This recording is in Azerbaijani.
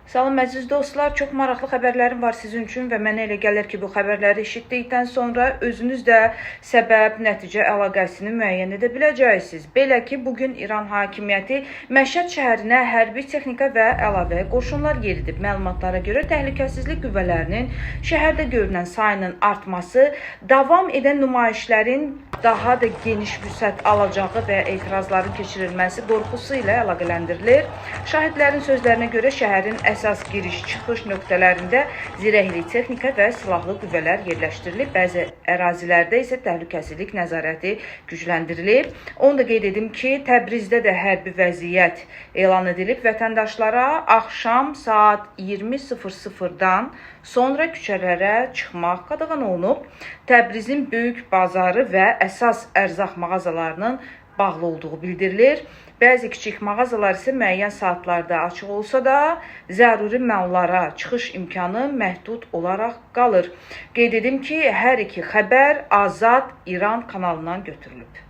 Salam əziz dostlar, çox maraqlı xəbərlərim var sizin üçün və mənə elə gəlir ki, bu xəbərləri eşitdikdən sonra özünüz də səbəb-nəticə əlaqəsini müəyyən edə biləcəksiniz. Belə ki, bugün İran hakimiyyəti Məşhəd şəhərinə hərbi texnika və əlavə qoşunlar yeridib. Məlumatlara görə təhlükəsizlik qüvvələrinin şəhərdə görünən sayının artması, davam edən nümayişlərin daha da geniş vüsət alacağı və etirazların keçirilməsi qorxusu ilə əlaqələndirilir. Şahidlərin sözlərinə görə şəhərin əsas giriş-çıxış nöqtələrində zirehli texnika və silahlı qüvvələr yerləşdirilib. Bəzi ərazilərdə isə təhlükəsizlik nəzarəti gücləndirilib. Onu da qeyd edim ki, Təbrizdə də hərbi vəziyyət elan edilib. Vətəndaşlara axşam saat 20:00-dan sonra küçələrə çıxmaq qadağan olunub. Təbrizin böyük bazarı və əsas ərzaq mağazalarının bağlı olduğu bildirilir. Bəzi kiçik mağazalar isə müəyyən saatlarda açıq olsa da, zəruri mallara çıxış imkanı məhdud olaraq qalır. Qeyd edim ki, hər iki xəbər Azad İran kanalından götürülüb.